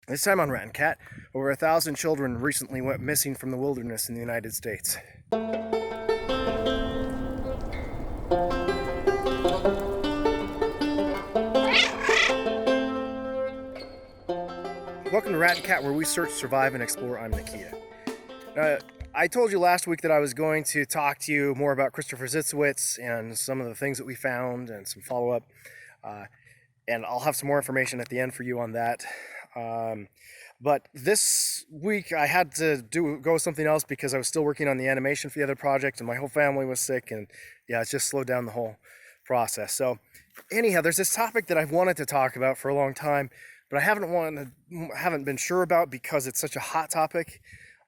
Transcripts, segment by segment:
This time on Rat and Cat, over 1,000 children recently went missing from the wilderness in the United States. Welcome to Rat and Cat, where we search, survive, and explore. I'm Nikia. I told you last week that I was going to talk to you more about Christopher Zitzewitz and some of the things that we found and some follow-up. And I'll have some more information at the end for you on that. But this week I had to go with something else because I was still working on the animation for the other project and my whole family was sick, and yeah, it's just slowed down the whole process. So anyhow, there's this topic that I've wanted to talk about for a long time, but I haven't been sure about because it's such a hot topic,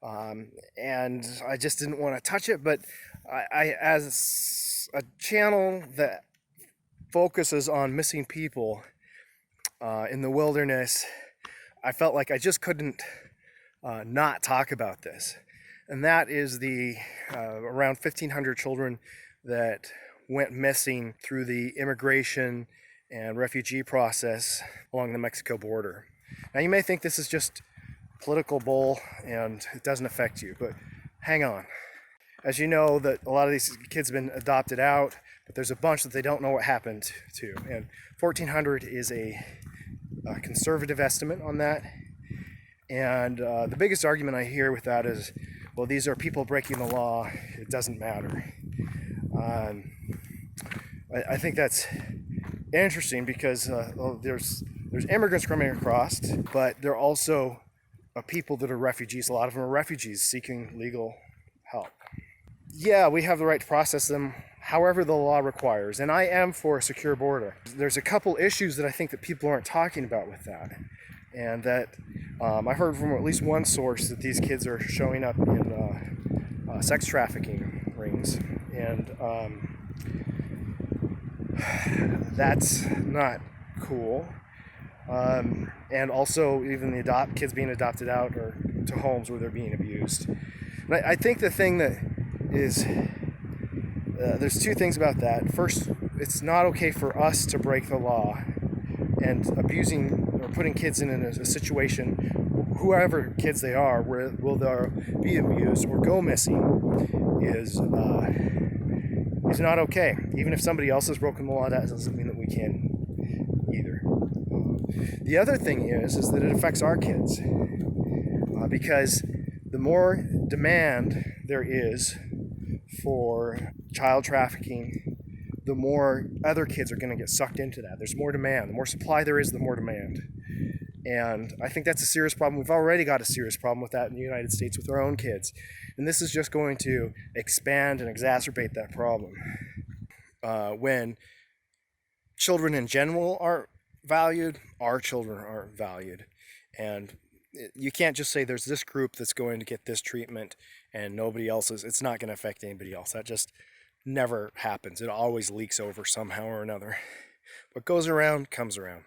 and I just didn't want to touch it. But I as a channel that focuses on missing people in the wilderness, I felt like I just couldn't not talk about this. And that is the around 1,500 children that went missing through the immigration and refugee process along the Mexico border. Now you may think this is just political bull and it doesn't affect you, but hang on. As you know, that a lot of these kids have been adopted out, but there's a bunch that they don't know what happened to. And 1,400 is a conservative estimate on that. And the biggest argument I hear with that is, well, these are people breaking the law, it doesn't matter. I think that's interesting because there's immigrants coming across, but there are also people that are refugees. A lot of them are refugees seeking legal help. Yeah, we have the right to process them however the law requires, and I am for a secure border. There's a couple issues that I think that people aren't talking about with that, and that I heard from at least one source that these kids are showing up in sex trafficking rings, and that's not cool. And also even the kids being adopted out or to homes where they're being abused. But I think the thing that is there's two things about that. First, it's not okay for us to break the law, and abusing or putting kids in a situation, whoever kids they are, where will they be abused or go missing, is not okay. Even if somebody else has broken the law, that doesn't mean that we can either. The other thing is that it affects our kids, because the more demand there is for child trafficking, the more other kids are going to get sucked into that. There's more demand. The more supply there is, the more demand. And I think that's a serious problem. We've already got a serious problem with that in the United States with our own kids. And this is just going to expand and exacerbate that problem. When children in general aren't valued, our children aren't valued. And you can't just say there's this group that's going to get this treatment and nobody else is. It's not going to affect anybody else. That just never happens. It always leaks over somehow or another. What goes around comes around.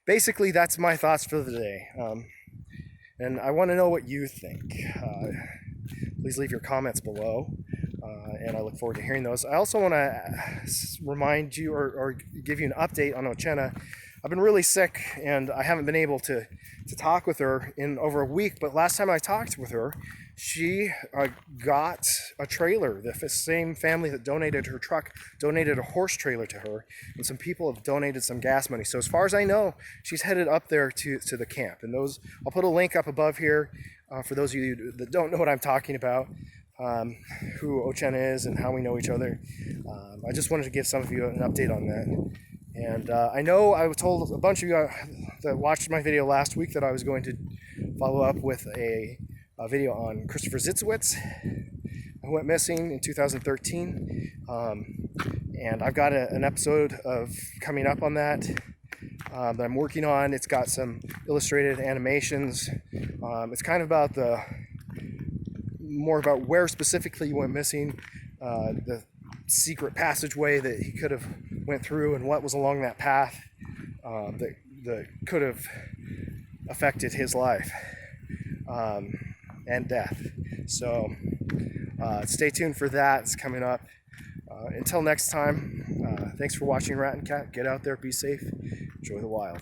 Basically, that's my thoughts for the day. And I want to know what you think. Please leave your comments below. And I look forward to hearing those. I also want to remind you or give you an update on Oche'Nah. I've been really sick and I haven't been able to talk with her in over a week, but last time I talked with her, she got a trailer. The same family that donated her truck donated a horse trailer to her, and some people have donated some gas money. So as far as I know, she's headed up there to the camp. And those, I'll put a link up above here for those of you that don't know what I'm talking about, who Oche'Nah is and how we know each other. I just wanted to give some of you an update on that. And I know I told a bunch of you that watched my video last week that I was going to follow up with a video on Christopher Zitzewitz, who went missing in 2013. And I've got an episode coming up on that that I'm working on. It's got some illustrated animations. It's kind of about more about where specifically he went missing, the secret passageway that he could have went through, and what was along that path that could have affected his life and death. So stay tuned for that. It's coming up. Until next time, thanks for watching Rat and Cat. Get out there, be safe, enjoy the wild.